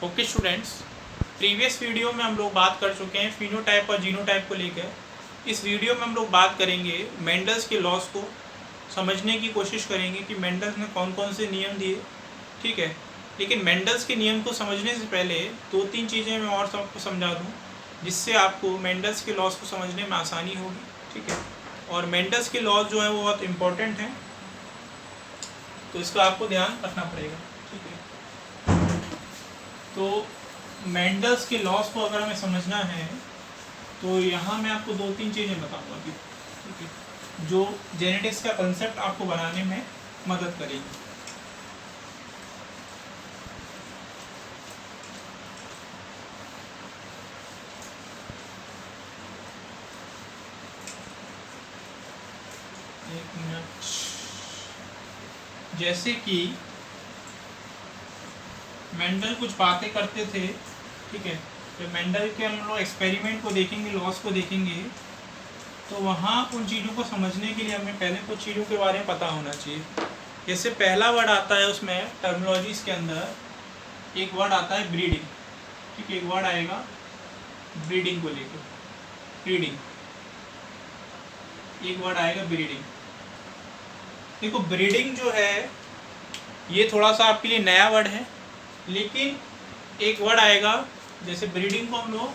Okay students, previous video में हम लोग बात कर चुके हैं फिनोटाइप और जीनोटाइप को लेकर। इस वीडियो में हम लोग बात करेंगे मेंडल्स के लॉस को समझने की कोशिश करेंगे कि मेंडल्स ने कौन कौन से नियम दिए। ठीक है, लेकिन मेंडल्स के नियम को समझने से पहले दो तीन चीज़ें मैं और सबको समझा दूँ जिससे आपको मेंडल्स के लॉस को समझने में आसानी होगी। ठीक है, और मेंडल्स के लॉस जो है वो बहुत इम्पोर्टेंट हैं, तो इसका आपको ध्यान रखना पड़ेगा। ठीक है, तो मेंडल्स के लॉस को अगर हमें समझना है तो यहाँ मैं आपको दो तीन चीज़ें बताऊँगा अभी। ठीक है, जो जेनेटिक्स का कंसेप्ट आपको बनाने में मदद करेगी। एक मिनट। जैसे कि मेंडल कुछ बातें करते थे। ठीक है, तो मेंडल के हम लोग एक्सपेरिमेंट को देखेंगे, लॉस को देखेंगे, तो वहाँ उन चीज़ों को समझने के लिए हमें पहले कुछ चीज़ों के बारे में पता होना चाहिए। जैसे पहला वर्ड आता है उसमें टर्मिनोलॉजीज़ के अंदर एक वर्ड आता है ब्रीडिंग। ठीक है, एक वर्ड आएगा ब्रीडिंग को लेकर, ब्रीडिंग, एक वर्ड आएगा ब्रीडिंग। देखो, ब्रीडिंग जो है ये थोड़ा सा आपके लिए नया वर्ड है, लेकिन एक वर्ड आएगा, जैसे ब्रीडिंग को हम लोग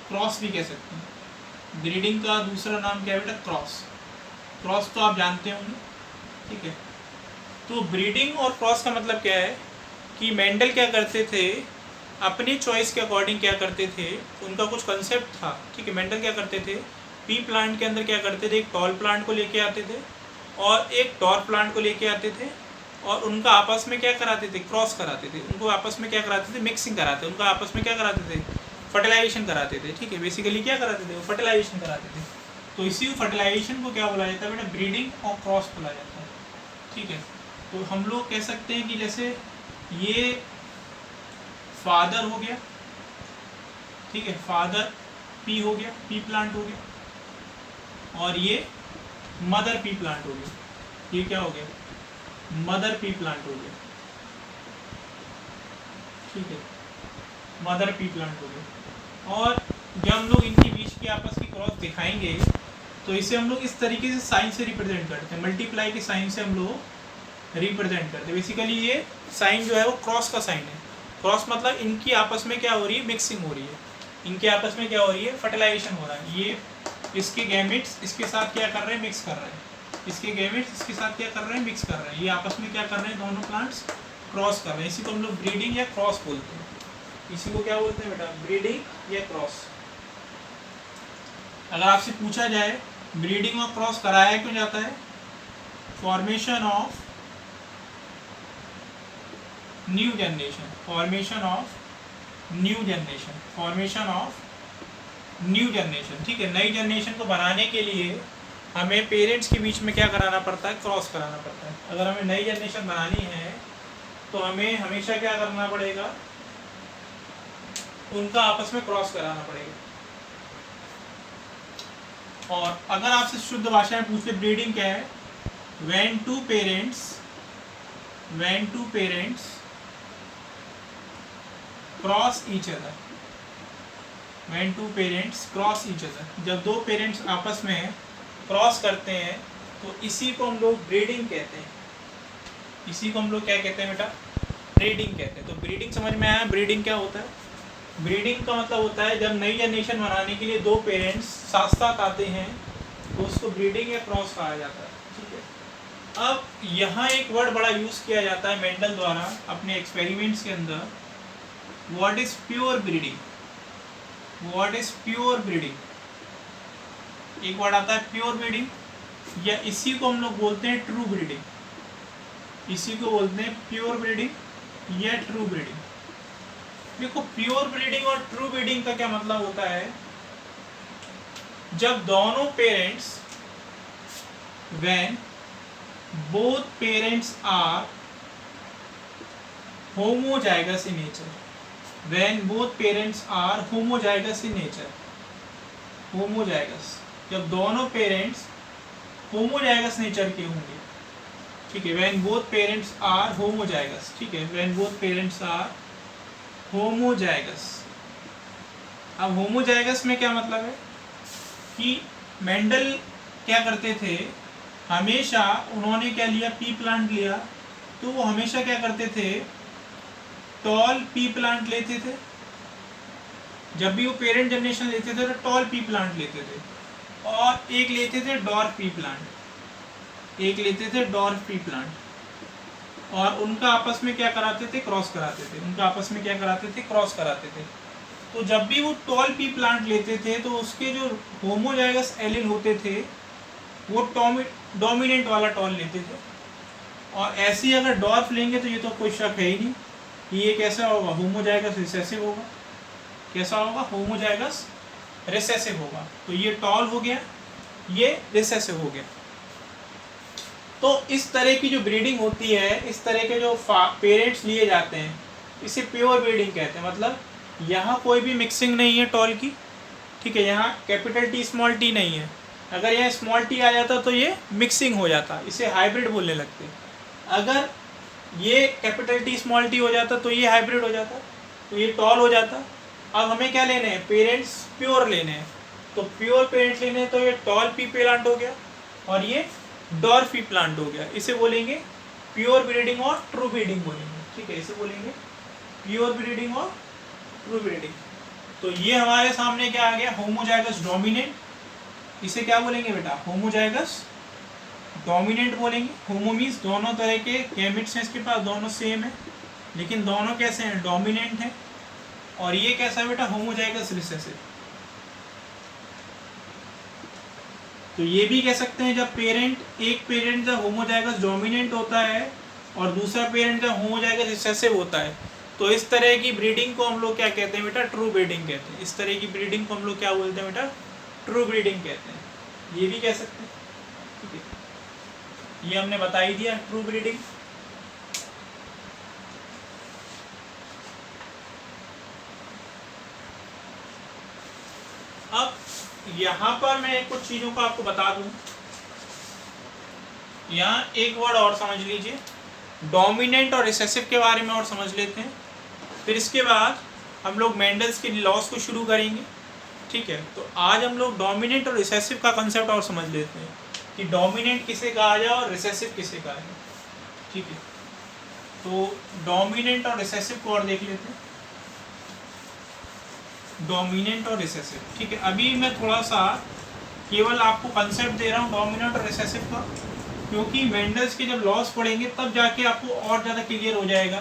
क्रॉस भी कह सकते हैं। ब्रीडिंग का दूसरा नाम क्या है बेटा? क्रॉस। क्रॉस तो आप जानते होंगे। ठीक है, तो ब्रीडिंग और क्रॉस का मतलब क्या है कि मेंडल क्या करते थे, अपनी चॉइस के अकॉर्डिंग क्या करते थे, उनका कुछ कंसेप्ट था। ठीक है, मेंडल क्या करते थे, पी प्लांट के अंदर क्या करते थे, एक टॉल प्लांट को लेके आते थे और एक डॉर प्लांट को लेके आते थे, और उनका आपस में क्या कराते थे, क्रॉस कराते थे। उनको आपस में क्या कराते थे, मिक्सिंग कराते थे। उनका आपस में क्या कराते थे, फर्टिलाइजेशन कराते थे। ठीक है, बेसिकली क्या कराते थे, वो फर्टिलाइजेशन कराते थे। तो इसी फर्टिलाइजेशन को क्या बोला जाता है बेटा? ब्रीडिंग और क्रॉस बोला जाता है। ठीक है, तो हम लोग कह सकते हैं कि जैसे ये फादर हो गया, ठीक है, फादर पी हो गया, पी प्लांट हो गया, और ये मदर पी प्लांट हो गया। ये क्या हो गया? मदर पी प्लांट हो गया। ठीक है, मदर पी प्लांट हो गया। और जब हम लोग इनके बीच की आपस की क्रॉस दिखाएंगे तो इसे हम लोग इस तरीके से साइन से रिप्रेजेंट करते हैं, मल्टीप्लाई के साइन से हम लोग रिप्रेजेंट करते हैं। बेसिकली ये साइन जो है वो क्रॉस का साइन है। क्रॉस मतलब इनकी आपस में क्या हो रही है, मिक्सिंग हो रही है। इनके आपस में क्या हो रही है, फर्टिलाइजेशन हो रहा है। ये इसके गैमेट्स इसके साथ क्या कर रहे हैं, मिक्स कर रहे हैं। इसके गैमेट्स इसके साथ क्या कर रहे हैं, मिक्स कर रहे हैं। ये आपस में क्या कर रहे हैं, दोनों प्लांट्स क्रॉस कर रहे हैं। इसी को हम लोग ब्रीडिंग या क्रॉस बोलते हैं। इसी को क्या बोलते हैं बेटा? ब्रीडिंग या क्रॉस। अगर आपसे पूछा जाए ब्रीडिंग और क्रॉस कराया क्यों जाता है? Formation of new generation, formation of new generation, formation of new generation. ठीक है, नई जनरेशन को बनाने के लिए हमें पेरेंट्स के बीच में क्या कराना पड़ता है, क्रॉस कराना पड़ता है। अगर हमें नई जनरेशन बनानी है तो हमें हमेशा क्या करना पड़ेगा, उनका आपस में क्रॉस कराना पड़ेगा। और अगर आपसे शुद्ध भाषा में पूछते ब्रीडिंग क्या है, when two parents cross each other, when two parents cross each other, जब दो पेरेंट्स आपस में क्रॉस करते हैं तो इसी को हम लोग ब्रीडिंग कहते हैं। इसी को हम लोग क्या कहते हैं बेटा? ब्रीडिंग कहते हैं। तो ब्रीडिंग समझ में आया? ब्रीडिंग क्या होता है? ब्रीडिंग का मतलब होता है जब नई जनरेशन बनाने के लिए दो पेरेंट्स साथ साथ आते हैं तो उसको ब्रीडिंग या क्रॉस कहा जाता है। ठीक है, अब यहाँ एक वर्ड बड़ा यूज़ किया जाता है मेंडल द्वारा अपने एक्सपेरिमेंट्स के अंदर। What is pure breeding? What is pure breeding? एक वर्ड आता है प्योर ब्रीडिंग, या इसी को हम लोग बोलते हैं ट्रू ब्रीडिंग। इसी को बोलते हैं प्योर ब्रीडिंग या ट्रू ब्रीडिंग। देखो, प्योर ब्रीडिंग और ट्रू ब्रीडिंग का क्या मतलब होता है, जब दोनों parents, when both parents are homozygous in nature, when both parents are homozygous in nature, homozygous, जब दोनों पेरेंट्स होमोजाइगस नेचर के होंगे। ठीक है, when both parents are homozygous. ठीक है, when both parents are homozygous. अब होमोजाइगस में क्या मतलब है कि मेंडल क्या करते थे, हमेशा उन्होंने क्या लिया, पी प्लांट लिया, तो वो हमेशा क्या करते थे, टॉल पी प्लांट लेते थे। जब भी वो पेरेंट जनरेशन लेते थे तो टॉल पी प्लांट लेते थे, और एक लेते थे डॉर्फ पी प्लांट, एक लेते थे डॉर्फ पी प्लांट, और उनका आपस में क्या कराते थे, क्रॉस कराते थे, उनका आपस में क्या कराते थे, क्रॉस कराते थे। तो जब भी वो टॉल पी प्लांट लेते थे तो उसके जो होमोजाइगस एलील होते थे वो डोमिनेंट वाला टॉल लेते थे, और ऐसे ही अगर डॉर्फ लेंगे तो ये तो कोई शक है ही नहीं कि ये कैसा होगा, होमोजाइगस रिसेसिव होगा। कैसा होगा, होमोजाइगस रिसेसिव होगा। तो ये टॉल हो गया, ये रिसेसिव हो गया। तो इस तरह की जो ब्रीडिंग होती है, इस तरह के जो पेरेंट्स लिए जाते हैं, इसे प्योर ब्रीडिंग कहते हैं। मतलब यहाँ कोई भी मिक्सिंग नहीं है टॉल की, ठीक है, यहाँ कैपिटल टी स्मॉल टी नहीं है। अगर यहाँ स्मॉल टी आ जाता तो ये मिक्सिंग हो जाता, इसे हाइब्रिड बोलने लगते। अगर ये कैपिटल टी स्मॉल टी हो जाता तो ये हाइब्रिड हो जाता, तो ये टॉल हो जाता। अब हमें क्या लेने हैं, पेरेंट्स प्योर लेने हैं, तो प्योर पेरेंट्स लेने हैं, तो ये टॉल पी प्लांट हो गया और ये डॉर्फ पी प्लांट हो गया। इसे बोलेंगे प्योर ब्रीडिंग और ट्रू ब्रीडिंग बोलेंगे, ठीक है, इसे बोलेंगे प्योर ब्रीडिंग और ट्रू ब्रीडिंग। तो ये हमारे सामने क्या आ गया, होमोजाइगस डोमिनेंट, इसे क्या बोलेंगे बेटा, होमोजाइगस डोमिनेंट बोलेंगे। होमो मीन्स दोनों तरह के गैमेट्स हैं इसके पास, दोनों सेम है, लेकिन दोनों कैसे हैं, डोमिनेंट हैं। और ये कैसा है बेटा, होमोजाइगस रिसेसिव। तो ये भी कह सकते हैं जब एक पेरेंट जब होमोजाइगस डोमिनेंट होता है और दूसरा पेरेंट जब होमोजाइगस रिसेसिव होता है, तो इस तरह की ब्रीडिंग को हम लोग क्या कहते हैं बेटा, ट्रू ब्रीडिंग कहते हैं। इस तरह की ब्रीडिंग को हम लोग क्या बोलते हैं बेटा, ट्रू ब्रीडिंग कहते हैं। ये भी कह सकते हैं, ठीक है, ये हमने बता ही दिया ट्रू ब्रीडिंग। अब यहाँ पर मैं कुछ चीज़ों को आपको बता दूं, यहाँ एक वर्ड और समझ लीजिए, डोमिनेंट और रिसेसिव के बारे में और समझ लेते हैं, फिर इसके बाद हम लोग मेंडल्स के लॉस को शुरू करेंगे, ठीक है। तो आज हम लोग डोमिनेंट और रिसेसिव का कंसेप्ट और समझ लेते हैं कि डोमिनेंट किसे कहा जाए और रिसेसिव किसे कहा जाए, ठीक है। तो डोमिनेंट और रिसेसिव को और देख लेते हैं, डोमिनेंट और रिसेसिव, ठीक है। अभी मैं थोड़ा सा केवल आपको कंसेप्ट दे रहा हूँ डोमिनेंट और रिसेसिव का, क्योंकि मेंडल्स के जब लॉस पढ़ेंगे तब जाके आपको और ज़्यादा क्लियर हो जाएगा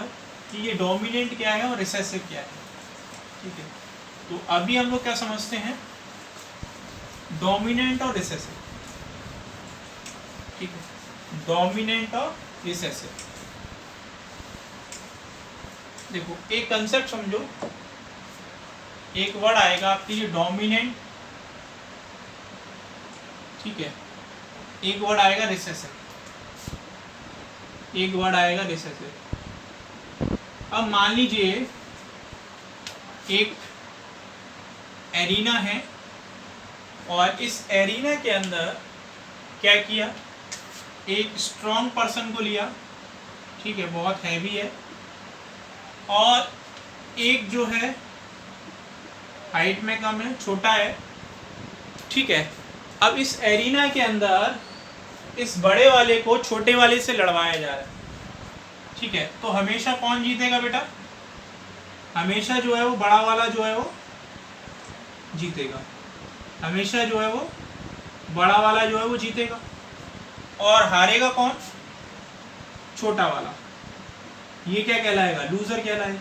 कि ये डोमिनेंट क्या है और रिसेसिव क्या है, ठीक है। तो अभी हम लोग क्या समझते हैं, डोमिनेंट और रिसेसिव, ठीक है, डोमिनेंट और रिसेसिव। देखो एक कंसेप्ट समझो, एक वर्ड आएगा आपके लिए डोमिनेंट, ठीक है, एक वर्ड आएगा रिसेसिव, एक वर्ड आएगा रिसेसिव। अब मान लीजिए एक एरिना है और इस एरिना के अंदर क्या किया, एक स्ट्रॉन्ग पर्सन को लिया, ठीक है, बहुत हैवी है, और एक जो है हाइट में कम है, छोटा है, ठीक है। अब इस एरिना के अंदर इस बड़े वाले को छोटे वाले से लड़वाया जा रहा है, ठीक है। तो हमेशा कौन जीतेगा बेटा, हमेशा जो है वो बड़ा वाला जो है वो जीतेगा, हमेशा जो है वो बड़ा वाला जो है वो जीतेगा, और हारेगा कौन, छोटा वाला। ये क्या कहलाएगा, लूजर कहलाएगा,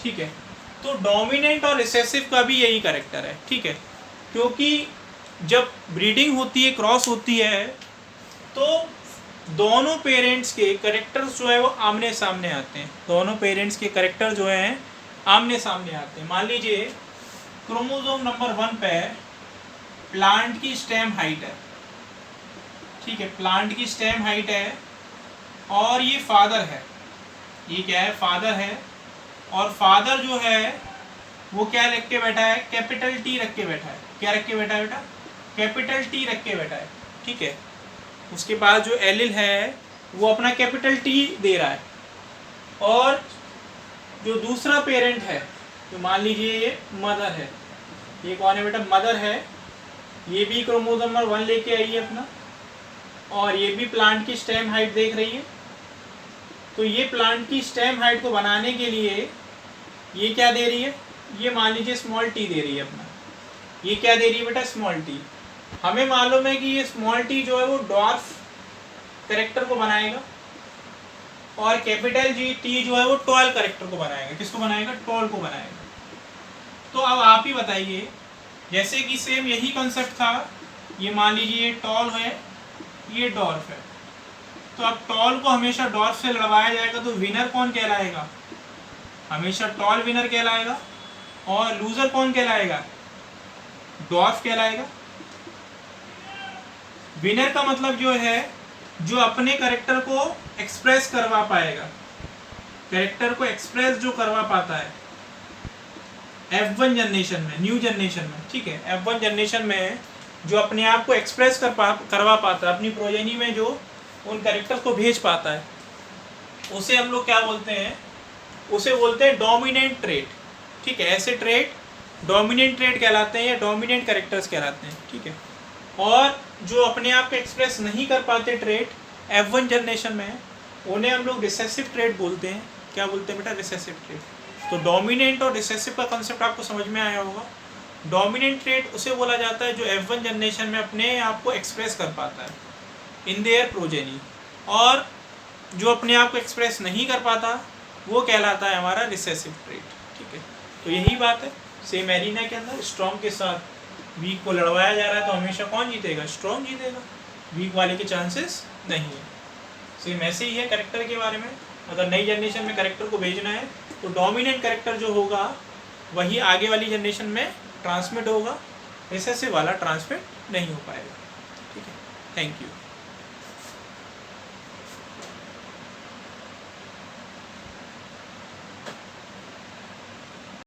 ठीक है। तो डोमिनेंट और रिसेसिव का भी यही कैरेक्टर है, ठीक है, क्योंकि जब ब्रीडिंग होती है, क्रॉस होती है, तो दोनों पेरेंट्स के कैरेक्टर्स जो है वो आमने सामने आते हैं, दोनों पेरेंट्स के कैरेक्टर जो हैं आमने सामने आते हैं। मान लीजिए क्रोमोसोम नंबर 1 पे प्लांट की स्टेम हाइट है, ठीक है, प्लांट की स्टेम हाइट है, और ये फादर है, ये क्या है, फादर है, और फादर जो है वो क्या रख के बैठा है, कैपिटल टी रख के बैठा है। क्या रख के बैठा है बेटा, कैपिटल टी रख के बैठा है, ठीक है। उसके बाद जो एलिल है वो अपना कैपिटल टी दे रहा है, और जो दूसरा पेरेंट है, तो मान लीजिए ये मदर है, ये कौन है बेटा, मदर है, ये भी क्रोमोसोम नंबर 1 लेके आई है अपना, और ये भी प्लांट की स्टेम हाइट देख रही है। तो ये प्लांट की स्टेम हाइट को बनाने के लिए ये क्या दे रही है, ये मान लीजिए स्मॉल टी दे रही है अपना, ये क्या दे रही है बेटा, स्मॉल टी। हमें मालूम है कि ये स्मॉल टी जो है वो डॉर्फ कैरेक्टर को बनाएगा, और कैपिटल जी टी जो है वो टॉल कैरेक्टर को बनाएगा। किसको बनाएगा, टॉल को बनाएगा। तो अब आप ही बताइए, जैसे कि सेम यही कॉन्सेप्ट था, ये मान लीजिए ये टॉल है, ये डॉर्फ है, तो अब टॉल को हमेशा डॉर्फ से लड़वाया जाएगा, तो विनर कौन कहलाएगा, हमेशा टॉल विनर कहलाएगा, और लूजर कौन कहलाएगा, डॉर्फ कहलाएगा। विनर का मतलब जो है जो अपने कैरेक्टर को एक्सप्रेस करवा पाएगा, कैरेक्टर को एक्सप्रेस जो करवा पाता है F1 जनरेशन में, न्यू जनरेशन में, ठीक है, F1 जनरेशन में जो अपने आप को एक्सप्रेस करवा पाता है, अपनी प्रोजेनी में जो उन कैरेक्टर्स को भेज पाता है, उसे हम लोग क्या बोलते हैं, उसे बोलते हैं डोमिनेंट ट्रेट। ठीक है, ऐसे ट्रेट डोमिनेंट ट्रेट कहलाते हैं या डोमिनेंट कैरेक्टर्स कहलाते हैं। ठीक है, और जो अपने आप को एक्सप्रेस नहीं कर पाते ट्रेट F1 जनरेशन में, उन्हें हम लोग रिसेसिव ट्रेट बोलते हैं। क्या बोलते हैं बेटा, रिसेसिव ट्रेट। तो डोमिनेंट और रिसेसिव का कंसेप्ट आपको समझ में आया होगा। डोमिनेंट ट्रेट उसे बोला जाता है जो F1 जनरेशन में अपने आप को एक्सप्रेस कर पाता है इन देयर प्रोजेनी, और जो अपने आप को एक्सप्रेस नहीं कर पाता वो कहलाता है हमारा रिसेसिव ट्रेट। ठीक है, तो यही बात है। सेम एरिना के अंदर स्ट्रॉन्ग के साथ वीक को लड़वाया जा रहा है, तो हमेशा कौन जीतेगा, स्ट्रॉन्ग जीतेगा, वीक वाले के चांसेस नहीं है। सेम ऐसे ही है कैरेक्टर के बारे में। अगर नई जनरेशन में कैरेक्टर को भेजना है तो डोमिनेंट कैरेक्टर जो होगा वही आगे वाली जनरेशन में ट्रांसमिट होगा, रिसेसिव वाला ट्रांसमिट नहीं हो पाएगा। ठीक है, थैंक यू।